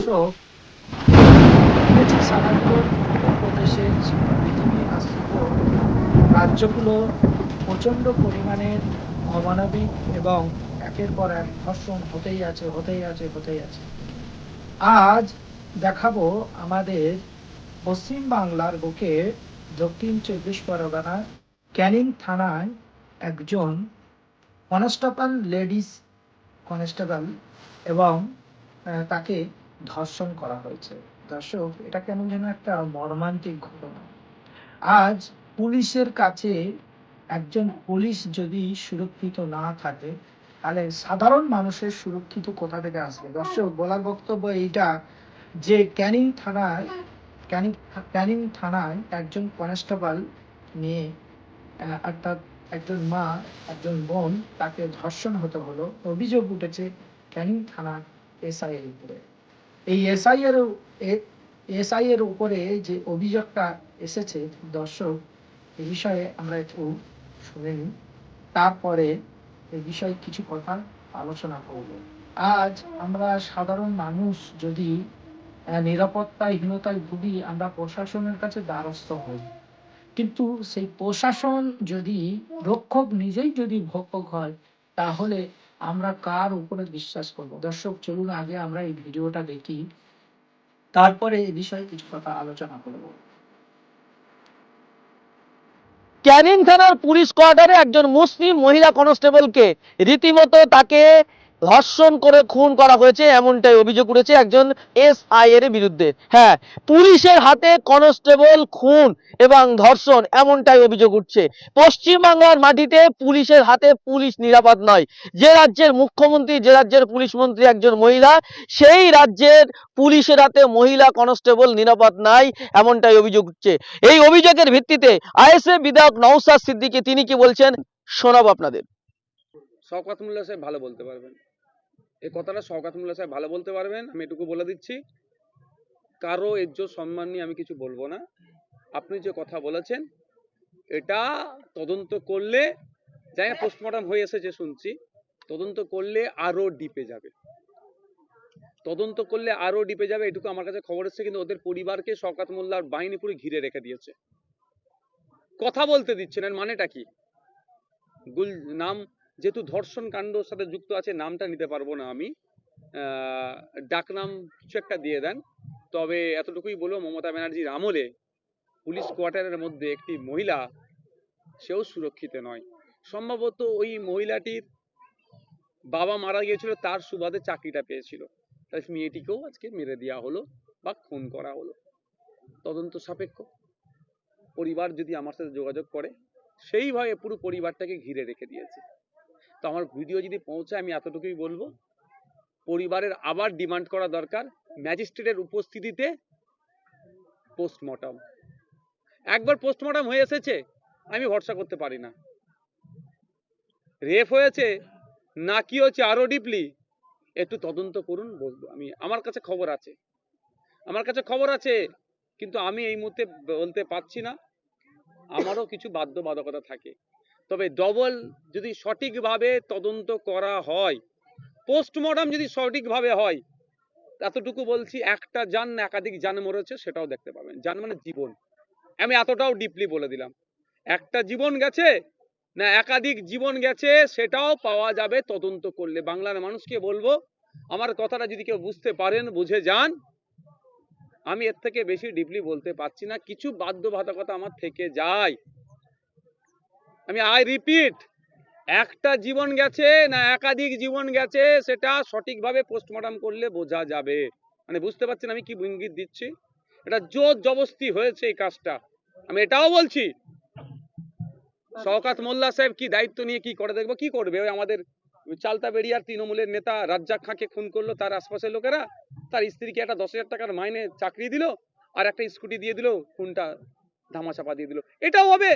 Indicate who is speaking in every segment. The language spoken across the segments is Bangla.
Speaker 1: দর্শক, সাধারণত উত্তরপ্রদেশের পৃথিবীর শাসিত রাজ্যগুলো প্রচণ্ড পরিমাণে অমানবিক এবং একের পর এক ধর্ষণ হতেই আছে। আজ দেখাবো আমাদের পশ্চিম বাংলার বুকে দক্ষিণ ২৪ পরগনার ক্যানিং থানায় একজন কনস্টেবল, লেডিস কনস্টেবল, এবং তাকে ধর্ষণ করা হয়েছে। দর্শক, এটা কেন যেন একটা মর্মান্তিক ঘটনা। আজ পুলিশের কাছে একজন পুলিশ যদি সুরক্ষিত না থাকে, তাহলে সাধারণ মানুষের সুরক্ষিত কোথা থেকে আসবে? দর্শক, বলার বক্তব্য এইটা যে ক্যানিং থানায় একজন কনস্টেবল নিয়ে, অর্থাৎ একজন মা, একজন বোন, তাকে ধর্ষণ হতে হলো। অভিযোগ উঠেছে ক্যানিং থানার এসআই এর উপরে। এই এসআই এর উপরে যে অভিযোগটা এসেছে, দর্শক, এই বিষয়ে আমরা একটু শুনে নিই, তারপরে এই বিষয়ে কিছু কথা আলোচনা করব। আজ আমরা সাধারণ মানুষ যদি নিরাপত্তাহীনতায় ভুগি, আমরা প্রশাসনের কাছে দ্বারস্থ হই, কিন্তু সেই প্রশাসন যদি রক্ষক নিজেই যদি ভক্ষক হয়, তাহলে আমরা কার উপরে বিশ্বাস করব? দর্শক, চলুন আগে আমরা এই ভিডিওটা দেখি, তারপরে এই বিষয়ে কিছু কথা আলোচনা করব।
Speaker 2: ক্যানিং থানার পুলিশ কোয়ার্টারে একজন মুসলিম মহিলা কনস্টেবলকে রীতিমতো তাকে ধর্ষণ করে খুন করা হয়েছে, এমনটাই অভিযোগ উঠেছে একজন এসআই এর বিরুদ্ধে। হ্যাঁ, পুলিশের হাতে কনস্টেবল খুন এবং ধর্ষণ, এমনটাই অভিযোগ উঠছে। পশ্চিমবাংলার মাটিতে পুলিশের হাতে পুলিশ নিরাপদ নয়। যে রাজ্যের মুখ্যমন্ত্রী, যে রাজ্যের পুলিশ মন্ত্রী একজন মহিলা, সেই রাজ্যের পুলিশের হাতে মহিলা কনস্টেবল নিরাপদ নাই, এমনটাই অভিযোগ উঠছে। এই অভিযোগের ভিত্তিতে আইএসএফ বিধায়ক নওশাদ সিদ্দিকী তিনি কি বলছেন শোনাবো আপনাদের।
Speaker 3: শওকত মোল্লা সাহেব ভালো বলতে পারবেন এই কথাটা। শওকত মোল্লা সাহেব ভালো বলতে পারবেন। আমি এটুকু বলে দিচ্ছি, কারো ইজ্জত সম্মান নিয়ে আমি কিছু বলবো না। আপনি যে কথা বলেছেন, এটা তদন্ত করলে, যাই না পোস্টমর্টম হয়ে এসেছে শুনছি, তদন্ত করলে আরো ডিপে যাবে, এটুকু আমার কাছে খবর এসেছে। কিন্তু ওদের পরিবারকে শওকত মোল্লার বাহিনী পুরো ঘিরে রেখে দিয়েছে, কথা বলতে দিচ্ছে না। মানেটা কি? নাম যেহেতু ধর্ষণ কাণ্ডর সাথে যুক্ত আছে, নামটা নিতে পারবো না আমি, ডাকনাম কিছু একটা দিয়ে দেন। তবে এতটুকুই বলবো, মমতা ব্যানার্জির আমলে পুলিশ কোয়ার্টারের মধ্যে একটি মহিলা, সেও সুরক্ষিত নয়। সম্ভবত ওই মহিলাটির বাবা মারা গিয়েছিল, তার সুবাদে চাকরিটা পেয়েছিল, তাই মেয়েটিকেও আজকে মেরে দেওয়া হলো বা খুন করা হলো। তদন্ত সাপেক্ষ। পরিবার যদি আমার সাথে যোগাযোগ করে, সেইভাবে পুরো পরিবারটাকে ঘিরে রেখে দিয়েছে। তো আমার ভিডিও যদি পৌঁছায়, আমি এতটুকুই বলবো, পরিবারের আবার ডিমান্ড করা দরকার ম্যাজিস্ট্রেটের উপস্থিতিতে পোস্টমর্টম। একবার পোস্টমর্টম হয়ে এসেছে, আমি ভরসা করতে পারি না। রেপ হয়েছে না কি হচ্ছে আরো ডিপলি একটু তদন্ত করুন বলবো আমি। আমার কাছে খবর আছে, কিন্তু আমি এই মুহূর্তে বলতে পারছি না। আমারও কিছু বাধ্যবাধকতা থাকে। তবে ডবল যদি সঠিকভাবে তদন্ত করা হয়, পোস্টমর্টম যদি সঠিকভাবে হয়, এতটুকু বলছি, একটা জান না একাধিক জান মরেছে সেটাও দেখতে পাবেন। জান মানে জীবন, আমি এতটাও ডিপলি বলে দিলাম। একটা জীবন গেছে না একাধিক জীবন গেছে, সেটাও পাওয়া যাবে তদন্ত করলে। বাংলার মানুষকে বলবো, আমার কথাটা যদি কেউ বুঝতে পারেন, বুঝে যান। আমি এর থেকে বেশি ডিপলি বলতে পারছি না। কিছু বাধ্যবাধকতা আমার থেকে যায়। আমি রিপিট, একটা জীবন গেছে না একাধিক জীবন গেছে, সেটা সঠিকভাবে পোস্টমর্টম করলে বোঝা যাবে। মানে বুঝতে পারছেন আমি কি ইঙ্গিত দিচ্ছি? এটা জোর জবস্তি হয়েছে এই কাজটা। আমি এটাও বলছি, শওকত মোল্লা সাহেব কি দায়িত্ব নিয়ে কি করে দেখবো? কি করবে? ওই আমাদের চালতা বেরিয়ার তৃণমূলের নেতা রাজ্জাক খাঁকে খুন করলো, তার আশপাশের লোকেরা তার স্ত্রীকে একটা 10,000 টাকার মাইনে চাকরি দিল, আর একটা স্কুটি দিয়ে দিল, খুনটা ধামাচাপা দিয়ে দিল। এটাও হবে?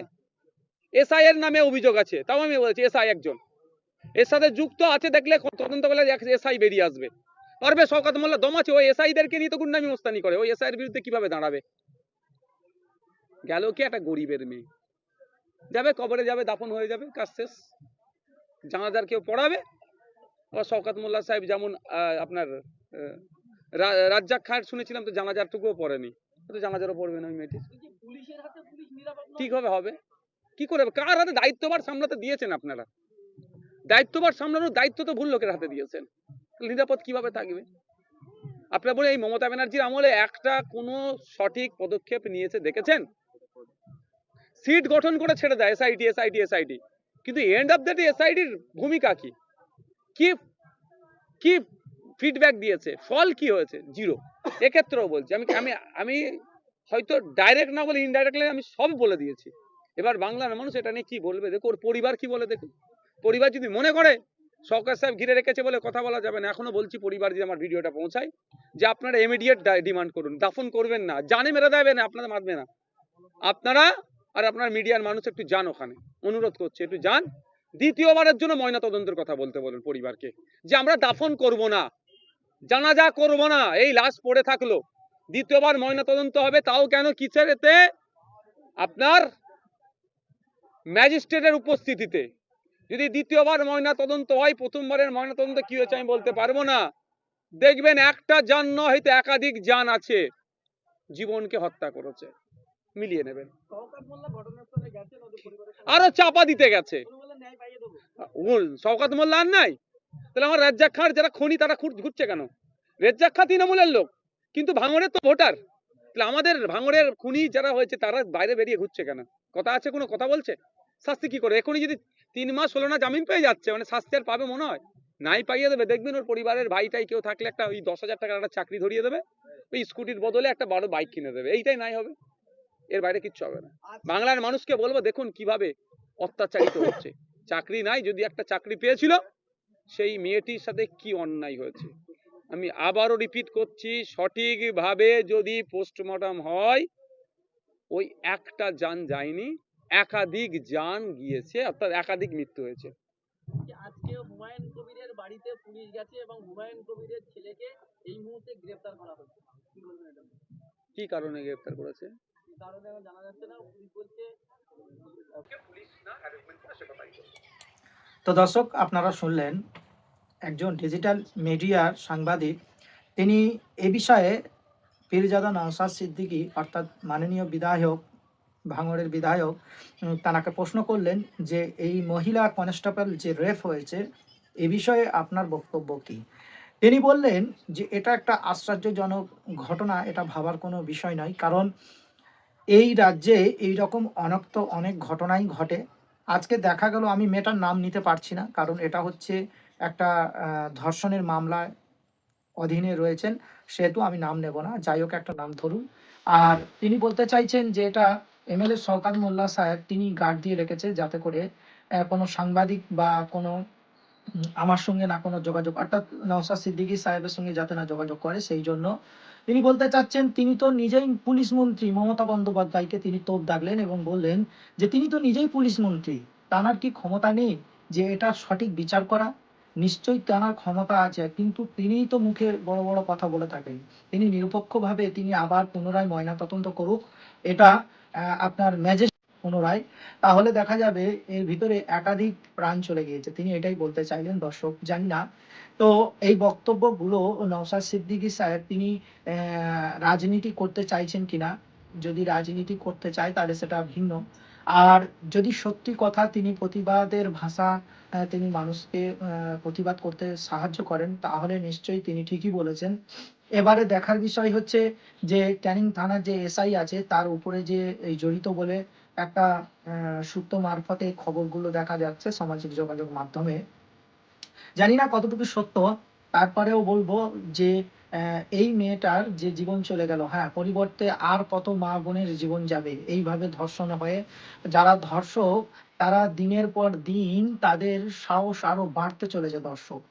Speaker 3: এসআই এর নামে অভিযোগ আছে, তাও আমি বলছি এসআই একজন এর সাথে যুক্ত আছে, দেখলে তদন্ত করলে এসআই বেরিয়ে আসবে। পারবে? শওকত মোল্লা দম আছে? ওই এসআইদেরকে নিয়ে তো গুন্ডামি মস্তানি করে, ওই এসআই এর বিরুদ্ধে কিভাবে দাঁড়াবে? গেল কি একটা গরিবের মেয়ে, যাবে কবরে, যাবে দাফন হয়ে যাবে, কাজ শেষ। জানাজার কেউ পড়াবে? শওকত মোল্লা সাহেব যেমন আপনার রাজ্জাক খান শুনেছিলাম তো জানাজারটুকুও পড়েনি, তো জানাজারও পড়বে না ওই মেয়েটি। ঠিকভাবে হবে কি করে? কার হাতে দায়িত্বভার সামলাতে দিয়েছেন আপনারা? দায়িত্বভার সামলানোর দায়িত্ব তো ভুল লোকের হাতে দিয়েছেন, নিরাপদ কিভাবে থাকবে? আপনারা বলে এই মমতা ব্যানার্জির আমলে একটা কোনো সঠিক পদক্ষেপ নিয়েছে দেখেছেন? সিট গঠন করে ছেড়ে দেয় এসআইটি এসআইটি এসআইটি, কিন্তু এন্ড অফ দ্য ডে এসআইটির ভূমিকা কি? কি কি ফিডব্যাক দিয়েছে? ফল কি হয়েছে? জিরো। এক্ষেত্রেও বলছি আমি আমি আমি হয়তো ডাইরেক্ট না বলে ইনডাইরেক্টলি আমি সব বলে দিয়েছি। এবার বাংলার মানুষ এটা নিয়ে কি বলবে দেখো, ওর পরিবার কি বলে দেখুন। পরিবার যদি মনে করে সরকার সাহেব ঘিরে রেখেছে বলে কথা বলা যাবে না, এখনো বলছি পরিবার যদি আমার ভিডিওটা পৌঁছায় যে আপনারা ইমিডিয়েট ডিমান্ড করুন, দাফন করবেন না, জানে মেরে দেবেন, আপনারা মারবে না। আপনারা আর আপনার মিডিয়ার মানুষ একটু যান, ওখানে অনুরোধ করছে একটু যান। দ্বিতীয়বারের জন্য ময়না তদন্তের কথা বলতে বলুন পরিবারকে, যে আমরা দাফন করব না, জানাজা করব না, এই লাশ পড়ে থাকলো, দ্বিতীয়বার ময়না তদন্ত হবে, তাও কেন কিসের? এতে আপনার ম্যাজিস্ট্রেটের উপস্থিতিতে। যদি দ্বিতীয়বার ময়না তদন্ত হয়, প্রথমবারের ময়না তদন্ত কি হয়েছে আমি বলতে পারবো না, দেখবেন একটা জান নয় হয়তো একাধিক জান আছে, জীবনকে হত্যা করেছে, মিলিয়ে নেবেন। আরো চাপা দিতে গেছে। শওকত মোল্লা আর নাই, তাহলে আমার রাজ্জাক খাঁর যারা খনি তারা ঘুরছে কেন? রাজ্জাক খাঁ তৃণমূলের লোক, কিন্তু ভাঙড়ের তো ভোটার, তাহলে আমাদের ভাঙড়ের খুনি যারা হয়েছে তারা বাইরে বেরিয়ে ঘুরছে কেন? কথা আছে, কোনো কথা বলছে? শাস্তি কি করে? এখনই যদি 3 মাস হলো না জামিন পেয়ে যাচ্ছে, মানে শাস্তি আর পাবে মনে হয়? নাই, পাইয়ে দেবে। দেখবেন ওর পরিবারের ভাইটাই কেউ থাকলে একটা ওই 10,000 টাকার একটা চাকরি ধরিয়ে দেবে, ওই স্কুটির বদলে একটা বড় বাইক কিনে দেবে, এইটাই নাই হবে, এর বাইরে কিচ্ছু হবে না। বাংলার মানুষকে বলবো দেখুন কিভাবে অত্যাচারিত হচ্ছে। চাকরি নাই, যদি একটা চাকরি পেয়েছিল সেই মেয়েটির সাথে কি অন্যায় হয়েছে। আমি আবারও রিপিট করছি, সঠিকভাবে যদি পোস্টমর্টম হয়, ওই একটা জান যায়নি, একাধিক জান গিয়েছে, অর্থাৎ একাধিক মৃত্যু হয়েছে।
Speaker 2: আজকে হুমায়ুন কবিরের বাড়িতে পুলিশ গেছে এবং হুমায়ুন কবিরের ছেলেকে এই মুহূর্তে গ্রেফতার করা হয়েছে, কি বলবেন এটা?
Speaker 3: কি কারণে গ্রেফতার করেছে?
Speaker 2: কি কারণে এখন জানা যাচ্ছে না, পুলিশ বলছে।
Speaker 1: তো দর্শক, আপনারা শুনলেন একজন ডিজিটাল মিডিয়ার সাংবাদিক, তিনি এ বিষয়ে পীরজাদা নওশাদ সিদ্দিকী অর্থাৎ মাননীয় বিধায়ক, ভাঙড়ের বিধায়ক, তাকে প্রশ্ন করলেন যে এই মহিলা কনস্টেবল যে রেপ হয়েছে এ বিষয়ে আপনার বক্তব্য কি? তিনি বললেন যে এটা একটা আশ্চর্যজনক ঘটনা, এটা ভাবার কোনো বিষয় নয়, কারণ এই রাজ্যে এইরকম অনেক ঘটনাই ঘটে। আজকে দেখা গেল, আমি মেয়েটার নাম নিতে পারছি না কারণ এটা হচ্ছে একটা ধর্ষণের মামলায় অধীনে রয়েছেন, সেহেতু আমি নাম নেব না, যাই হোক একটা নাম ধরুন। আর তিনি বলতে চাইছেন যে এটা এমএলএ শওকত মোল্লা সাহেব তিনি গার্ড দিয়ে রেখেছে যাতে করে কোনো সাংবাদিক বা কোনো আমার সঙ্গে না কোনো যোগাযোগ, অর্থাৎ নওশাদ সিদ্দিকী সাহেবের সঙ্গে যাতে না যোগাযোগ করে, সেই জন্য তিনি বলতে চাচ্ছেন। তিনি তো নিজেই পুলিশ মন্ত্রী, মমতা বন্দ্যোপাধ্যায়কে তিনি তোপ দাগলেন এবং বললেন যে তিনি তো নিজেই পুলিশ মন্ত্রী, তার কি ক্ষমতা নেই যে এটা সঠিক বিচার করা? নিশ্চয়ই তার ক্ষমতা আছে, কিন্তু তিনিই তো মুখে বড় বড় কথা বলে থাকেন। তিনি নিরপেক্ষভাবে তিনি আবার পুনরায় ময়নাতদন্ত করুক, এটা আপনার ম্যাজিস্ট্রেট পুনরায়, তাহলে দেখা যাবে এর ভিতরে একাধিক প্রাণ চলে গিয়েছে। তিনি এটাই বলতে চাইলেন। দর্শক, জানি না তো এই বক্তব্যগুলো নওশাদ সিদ্দিকী সাহেব তিনি রাজনীতি করতে চাইছেন কিনা। যদি রাজনীতি করতে চায় তাহলে সেটা ভিন্ন, আর যদি সত্যি কথা তিনি প্রতিবাদের ভাষা তিনি মানুষকে প্রতিবাদ করতে সাহায্য করেন, তাহলে নিশ্চয়ই তিনি ঠিকই বলেছেন। এবারে দেখার বিষয় হচ্ছে যে ক্যানিং থানার যে এসআই আছে তার উপরে যে এই জড়িত বলে একটা সূত্র মারফতে খবরগুলো দেখা যাচ্ছে সামাজিক যোগাযোগ মাধ্যমে। জানি না কতটুকু সত্য, তারপরেও বলবো যে এই মেয়েটার যে জীবন চলে গেল, হ্যাঁ, পরিবর্তে আর কত মা বোনের জীবন যাবে এইভাবে ধর্ষণ হয়ে। যারা ধর্ষক তারা দিনের পর দিন তাদের সাহস আরো বাড়তে চলেছে। দর্শক,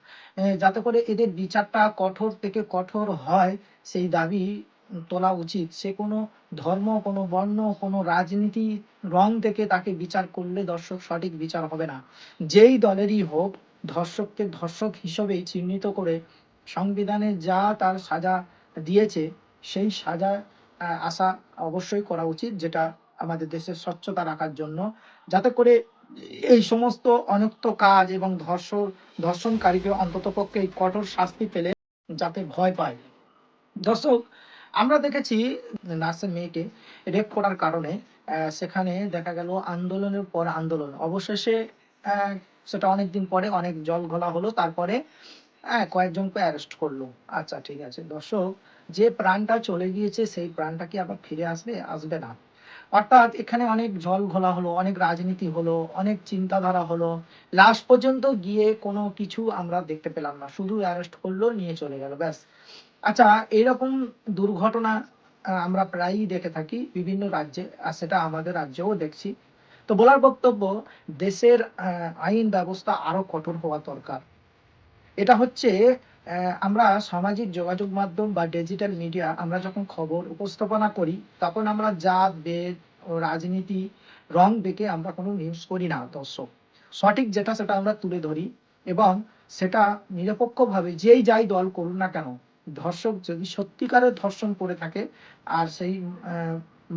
Speaker 1: যাতে করে এদের বিচারটা কঠোর থেকে কঠোর হয় সেই দাবি তোলা উচিত। সে কোনো ধর্ম, কোনো বর্ণ, কোনো রাজনীতি রং থেকে তাকে বিচার করলে দর্শক সঠিক বিচার হবে না। যেই দলেরই হোক, ধর্ষককে ধর্ষক হিসেবেই চিহ্নিত করে সংবিধানে যা তার সাজা দিয়েছে সেই সাজা আশা অবশ্যই করা উচিত, যেটা আমাদের দেশের স্বচ্ছতা রাখার জন্য, যাতে করে এই সমস্ত অনৈতিক কাজ এবং ধর্ষণকারীকে অন্ততপক্ষে এই কঠোর শাস্তি পেলে যাতে ভয় পায়। দর্শক, আমরা দেখেছি নার্সের মেয়েকে রেপ করার কারণে সেখানে দেখা গেল আন্দোলনের পর আন্দোলন। অবশেষে সেটা অনেকদিন পরে অনেক জল ঘোলা হলো। তারপরে কয়েকজনকে অ্যারেস্ট করলো। আচ্ছা ঠিক আছে। দর্শক, যে প্রাণটা চলে গিয়েছে সেই প্রাণটা কি আবার ফিরে আসবে? আসবে না। অর্থাৎ এখানে অনেক জল ঘোলা হলো, অনেক রাজনীতি হলো, অনেক চিন্তাধারা হলো। লাস্ট পর্যন্ত গিয়ে কোনো কিছু আমরা দেখতে পেলাম না। শুধু অ্যারেস্ট করলো, নিয়ে চলে গেল। ব্যাস। আচ্ছা, এরকম দুর্ঘটনা আমরা প্রায়ই দেখে থাকি বিভিন্ন রাজ্যে। আর সেটা আমাদের রাজ্যেও দেখছি। তো বলার বক্তব্য, দেশের আইন ব্যবস্থা আরো কঠোর হওয়া দরকার। এটা হচ্ছে আমরা সামাজিক যোগাযোগ মাধ্যম বা ডিজিটাল মিডিয়া আমরা যখন খবর উপস্থাপনা করি, তখন আমরা জাত, বেদ ও রাজনীতি রং দেখে আমরা কোনো নিউজ করি না দর্শক। সঠিক যেটা সেটা আমরা তুলে ধরি এবং সেটা নিরপেক্ষভাবে যেই যাই দল করুন না কেন, ধর্ষক যদি সত্যিকারের ধর্ষণ করে থাকে আর সেই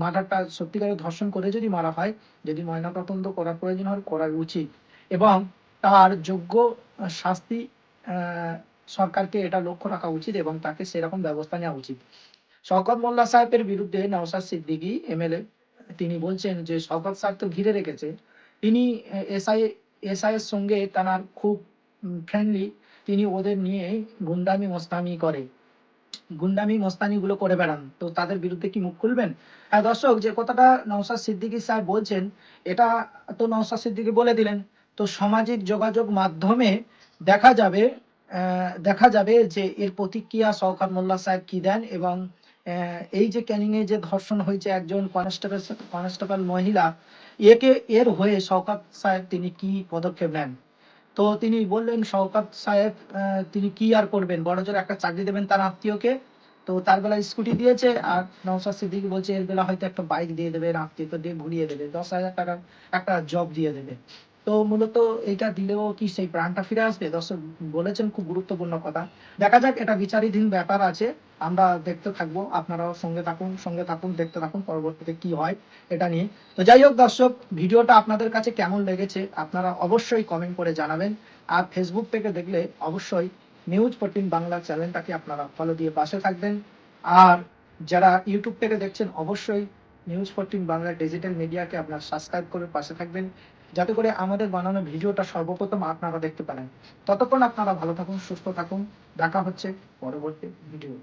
Speaker 1: মার্ডারটা সত্যিকারের ধর্ষণ করে যদি মারা হয়, যদি ময়নাতদন্ত করার প্রয়োজন হয় করা উচিত এবং তার যোগ্য শাস্তি আহ, সরকারকে এটা লক্ষ্য রাখা উচিত এবং তাকে সেরকম ব্যবস্থা নেওয়া উচিত। শওকত মোল্লা সাহেবের বিরুদ্ধে নওশাদ সিদ্দিকী এমএলএ তিনি বলছেন যে শওকত সাহেব তো ঘিরে রেখেছে, তিনি এসআই এসআই এর সঙ্গে তার খুব ফ্রেন্ডলি, তিনি ওদের নিয়ে গুন্ডামি মস্তানি করে, গুন্ডামি মস্তানি গুলো করে বেড়ান, তো তাদের বিরুদ্ধে কি মুখ খুলবেন? হ্যাঁ দর্শক, যে কথাটা নওশাদ সিদ্দিকী সাহেব বলছেন, এটা তো নওশাদ সিদ্দিকী বলে দিলেন। তো সামাজিক যোগাযোগ মাধ্যমে দেখা যাবে, দেখা যাবে যে এর প্রতিক্রিয়া শওকত মোল্লা সাহেব কি দেন এবং এই যে ক্যানিং এ যে ধর্ষণ হয়েছে একজন কনস্টেবল মহিলা, এর হয়ে শওকত সাহেব তিনি কি পদক্ষেপ নেন। তো তিনি বললেন শওকত সাহেব তিনি কি আর করবেন, বড়জোর একটা চাকরি দেবেন তার আত্মীয়কে। তো তার বেলায় স্কুটি দিয়েছে আর নওশাদ সিদ্দিকী বলছে এর বেলা হয়তো একটা বাইক দিয়ে দেবে, এর আত্মীয়কে দিয়ে ঘুরিয়ে দেবে, 10,000 টাকার একটা জব দিয়ে দেবে। তো মূলত এটা দিলেও কি সেই প্রাণটা ফিরে আসবে? দর্শক বলেছেন খুব গুরুত্বপূর্ণ কথা। দেখা যাক, এটা বিচারাধীন ব্যাপার আছে। আমরা দেখতে থাকবো, আপনারাও সঙ্গে থাকুন, দেখতে থাকুন পরবর্তীতে কি হয় এটা নিয়ে। তো যাই হোক দর্শক, ভিডিওটা আপনাদের কাছে কেমন লেগেছে আপনারা অবশ্যই কমেন্ট করে জানাবেন। আর ফেসবুক থেকে দেখলে অবশ্যই নিউজ 14 বাংলা চ্যানেলটাকে আপনারা ফলো দিয়ে পাশে থাকবেন। আর যারা ইউটিউব থেকে দেখছেন অবশ্যই নিউজ 14 বাংলা ডিজিটাল মিডিয়াকে আপনারা সাবস্ক্রাইব করে পাশে থাকবেন, যাতে করে আমাদের বানানো ভিডিওটা সর্বপ্রথম আপনারা দেখতে পারেন। ততক্ষণ আপনারা ভালো থাকুন, সুস্থ থাকুন। দেখা হচ্ছে পরবর্তী ভিডিও।